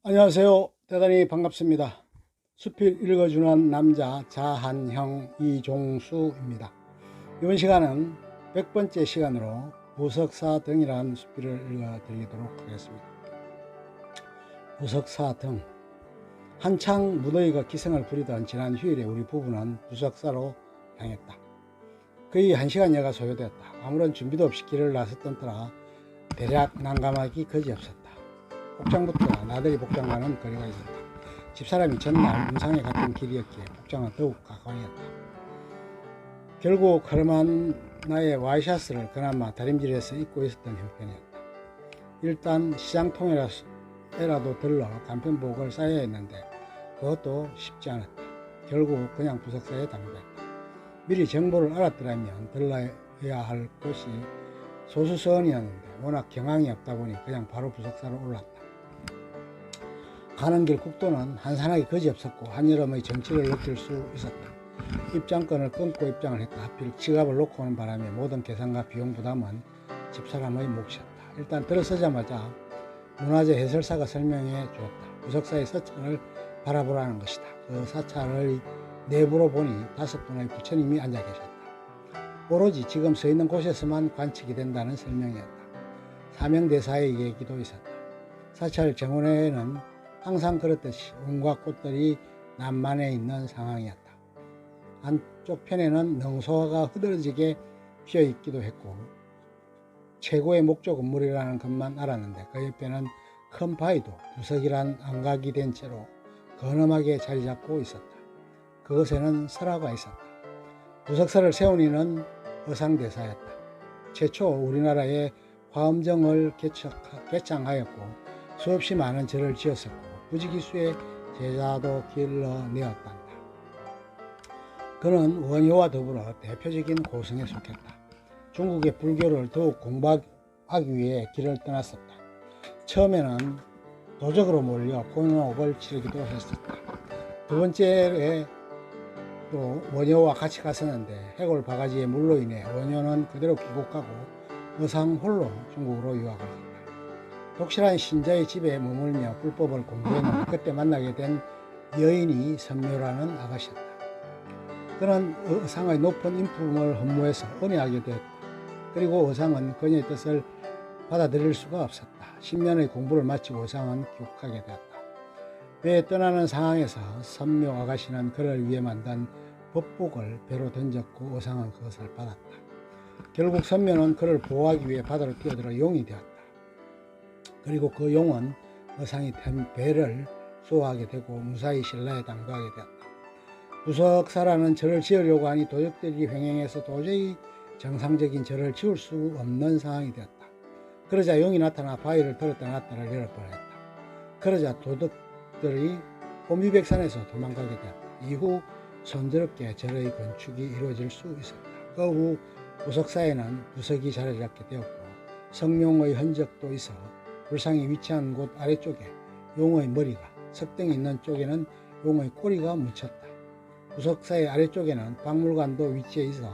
안녕하세요. 대단히 반갑습니다. 수필 읽어주는 남자 자한형 이종수입니다. 이번 시간은 100번째 시간으로 부석사 등이라는 수필을 읽어드리도록 하겠습니다. 부석사 등. 한창 무더위가 기승을 부리던 지난 휴일에 우리 부부는 부석사로 향했다. 거의 1시간여가 소요되었다. 아무런 준비도 없이 길을 나섰던 터라 대략 난감하기 그지없었다. 복장부터 나들이 복장과는 거리가 있었다. 집사람이 전날 문상에 갔던 길이었기에 복장은 더욱 가관이었다. 결국 허름한 나의 와이셔츠를 그나마 다림질해서 입고 있었던 형편이었다. 일단 시장통에라도 들러 간편복을 싸야 했는데 그것도 쉽지 않았다. 결국 그냥 부석사에 당도했다. 미리 정보를 알았더라면 들러야 할 곳이 소수서원이었는데 워낙 경황이 없다 보니 그냥 바로 부석사로 올랐다. 가는 길 국도는 한산하기 그지없었고 한여름의 정취를 느낄 수 있었다. 입장권을 끊고 입장을 했다. 하필 지갑을 놓고 오는 바람에 모든 계산과 비용 부담은 집사람의 몫이었다. 일단 들어서자마자 문화재 해설사가 설명해 주었다. 부석사의 서창을 바라보라는 것이다. 그 사찰의 내부로 보니 5분의 부처님이 앉아 계셨다. 오로지 지금 서 있는 곳에서만 관측이 된다는 설명이었다. 사명대사의 얘기도 있었다. 사찰 정원에는 항상 그렇듯이 온갖 꽃들이 난만해 있는 상황이었다. 안쪽 편에는 능소화가 흐드러지게 피어 있기도 했고 최고의 목조 건물이라는 것만 알았는데 그 옆에는 큰 바위도 부석이란 안각이 된 채로 건엄하게 자리 잡고 있었다. 그것에는 설화가 있었다. 부석사를 세운 이는 어상대사였다. 최초 우리나라에 화엄정을 개창하였고 수없이 많은 절을 지었었고 부지기수의 제자도 길러내었단다. 그는 원효와 더불어 대표적인 고성에 속했다. 중국의 불교를 더욱 공부하기 위해 길을 떠났었다. 처음에는 도적으로 몰려 공업을 치르기도 했었다. 두 번째에 또 원효와 같이 갔었는데 해골 바가지의 물로 인해 원효는 그대로 귀국하고 어상 홀로 중국으로 유학을 했다. 독실한 신자의 집에 머물며 불법을 공부했는데 그때 만나게 된 여인이 선묘라는 아가씨였다. 그는 어상의 높은 인품을 허무해서 은혜하게 되었다. 그리고 어상은 그녀의 뜻을 받아들일 수가 없었다. 10년의 공부를 마치고 어상은 귀국하게 되었다. 배에 떠나는 상황에서 선묘 아가씨는 그를 위해 만든 법복을 배로 던졌고 어상은 그것을 받았다. 결국 선묘는 그를 보호하기 위해 바다로 뛰어들어 용이 되었다. 그리고 그 용은 어상이 탄 배를 수호하게 되고 무사히 신라에 당도하게 되었다. 부석사라는 절을 지으려고 하니 도적들이 횡행해서 도저히 정상적인 절을 지을 수 없는 상황이 되었다. 그러자 용이 나타나 바위를 들었다 놨다를 열을 뻔했다. 그러자 도적들이 호미백산에서 도망가게 되었다. 이후 손드럽게 절의 건축이 이루어질 수 있었다. 그 후 부석사에는 부석이 자리를 잡게 되었고 성룡의 흔적도 있어 불상이 위치한 곳 아래쪽에 용의 머리가, 석등이 있는 쪽에는 용의 꼬리가 묻혔다. 부석사의 아래쪽에는 박물관도 위치해 있어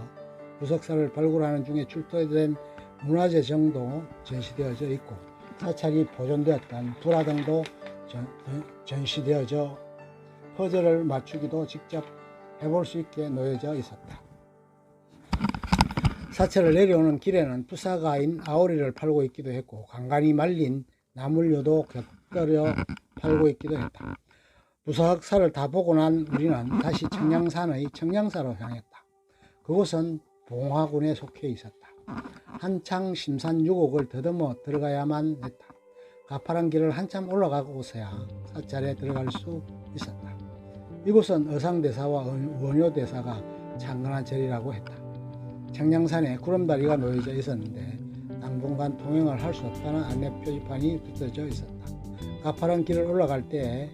부석사를 발굴하는 중에 출토된 문화재 정도 전시되어져 있고 사찰이 보존되었던 불화등도 전시되어져 퍼즐을 맞추기도 직접 해볼 수 있게 놓여져 있었다. 사찰을 내려오는 길에는 푸사가인 아오리를 팔고 있기도 했고 간간히 말린 나물류도 곁들여 팔고 있기도 했다. 부석사를 다 보고 난 우리는 다시 청량산의 청량사로 향했다. 그곳은 봉화군에 속해 있었다. 한창 심산 유곡을 더듬어 들어가야만 했다. 가파른 길을 한참 올라가고서야 사찰에 들어갈 수 있었다. 이곳은 어상대사와 원효대사가 창건한 절이라고 했다. 청량산에 구름다리가 놓여져 있었는데 당분간 통행을 할 수 없다는 안내 표지판이 붙여져 있었다. 가파른 길을 올라갈 때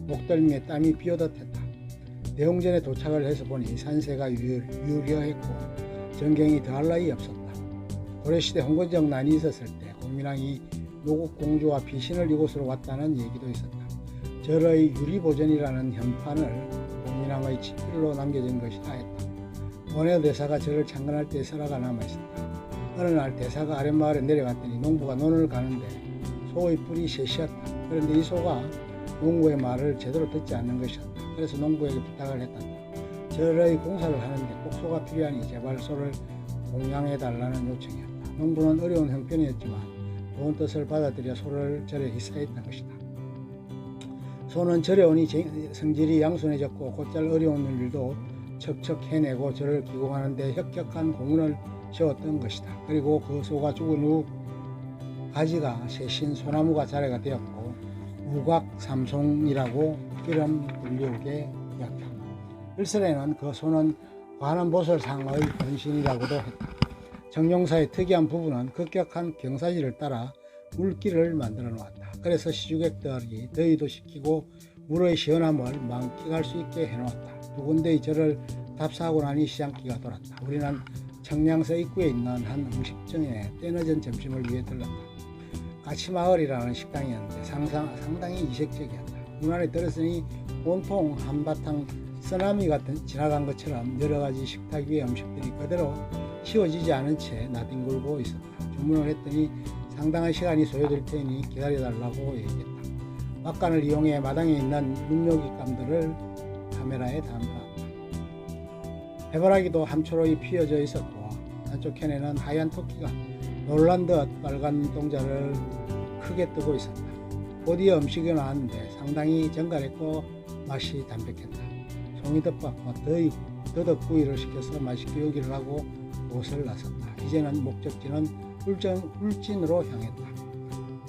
목덜미에 땀이 비오듯 했다. 대웅전에 도착을 해서 보니 산세가 유려했고 전경이 더할 나위 없었다. 고려시대 홍건적 난이 있었을 때 공민왕이 노국공주와 피신을 이곳으로 왔다는 얘기도 있었다. 절의 유리보전이라는 현판을 공민왕의 친필로 남겨진 것이다 했다. 원효대사가 절을 창건할 때의 설화가 남아있었다. 어느 날 대사가 아랫마을에 내려갔더니 농부가 논을 가는데 소의 뿔이 셋이었다. 그런데 이 소가 농부의 말을 제대로 듣지 않는 것이었다. 그래서 농부에게 부탁을 했단다. 절의 공사를 하는데 꼭 소가 필요하니 제발 소를 공양해달라는 요청이었다. 농부는 어려운 형편이었지만 좋은 뜻을 받아들여 소를 절에 희사했던 것이다. 소는 절에 오니 성질이 양순해졌고 곧잘 어려운 일도 척척 해내고 절을 기공하는데 혁혁한 공헌을 세웠던 것이다. 그리고 그 소가 죽은 후 가지가 셋인 소나무가 자래가 되었고 우각삼송이라고 이름 불리우게 되었다. 일설에는 그 소는 관음보살상의 분신이라고도 했다. 정용사의 특이한 부분은 급격한 경사지를 따라 물길을 만들어 놓았다. 그래서 시주객들이 더위도 식히고 물의 시원함을 만끽할 수 있게 해놓았다. 두 군데의 절을 답사하고 나니 시장기가 돌았다. 우리는 청량서 입구에 있는 한 음식점에 때늦은 점심을 위해 들렀다. 까치마을이라는 식당이었는데 상당히 이색적이었다. 문 안에 들었으니 온통 한바탕 쓰나미가 지나간 것처럼 여러가지 식탁 위의 음식들이 그대로 치워지지 않은 채 나뒹굴고 있었다. 주문을 했더니 상당한 시간이 소요될 테니 기다려달라고 얘기했다. 막간을 이용해 마당에 있는 눈요깃감들을 카메라에 담았다. 해바라기도 함초로이 피어져 있었고 한쪽 캔에는 하얀 토끼가 놀란 듯 빨간 눈동자를 크게 뜨고 있었다. 곧이어 음식이 나왔는데 상당히 정갈했고 맛이 담백했다. 송이덮밥과 더덕구이를 시켜서 맛있게 요기를 하고 옷을 나섰다. 이제는 목적지는 울진으로 향했다.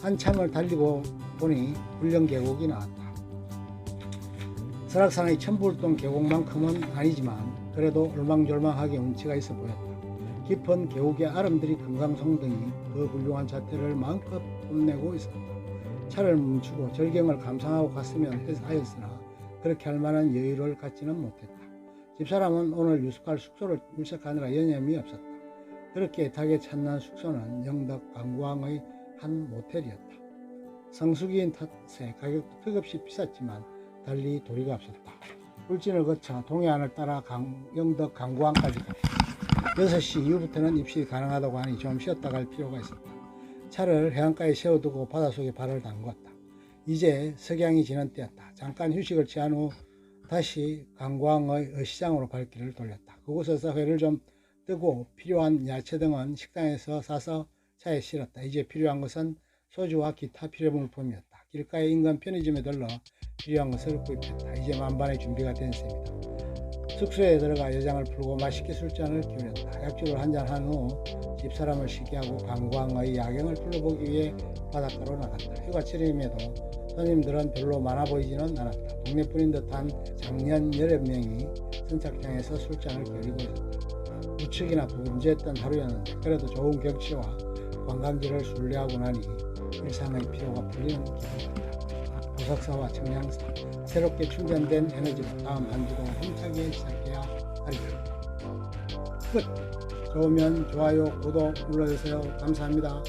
한참을 달리고 보니 불령 계곡이 나왔다. 설악산의 천불동 계곡만큼은 아니지만 그래도 얼망졸망하게 운치가 있어 보였다. 깊은 계곡의 아름드리 금강송등이 그 훌륭한 자태를 마음껏 뽐내고 있었다. 차를 멈추고 절경을 감상하고 갔으면 하였으나 그렇게 할 만한 여유를 갖지는 못했다. 집사람은 오늘 유숙할 숙소를 물색하느라 여념이 없었다. 그렇게 애타게 찾는 숙소는 영덕 강구항의 한 모텔이었다. 성수기인 탓에 가격도 턱없이 비쌌지만 달리 도리가 없었다. 울진을 거쳐 동해안을 따라 영덕 강구항까지 갔다. 6시 이후부터는 입실이 가능하다고 하니 좀 쉬었다 갈 필요가 있었다. 차를 해안가에 세워두고 바닷속에 발을 담궜다. 이제 석양이 지는 때였다. 잠깐 휴식을 취한 후 다시 강구항의 어시장으로 발길을 돌렸다. 그곳에서 회를 좀 뜨고 필요한 야채 등은 식당에서 사서 차에 실었다. 이제 필요한 것은 소주와 기타 필요물품이었다. 길가의 인근 편의점에 들러 필요한 것을 구입했다. 이제 만반의 준비가 된 셈이다. 숙소에 들어가 여장을 풀고 맛있게 술잔을 기울였다. 약주를 한잔 한 후 집사람을 쉬게 하고 강구항의 야경을 둘러보기 위해 바닷가로 나갔다. 휴가철임에도 손님들은 별로 많아 보이지는 않았다. 동네뿐인 듯한 작년 8명이 선착장에서 술잔을 기울이고 있었다. 우측이나 분주했던 하루였는데 그래도 좋은 경치와 관광지를 순례하고 나니 일상의 피로가 풀리는 기분이었다. 도석사와 청량사 새롭게 충전된 에너지로 다음 한 주도 힘차게 시작해야 하리라. 끝! 좋으면 좋아요, 구독 눌러주세요. 감사합니다.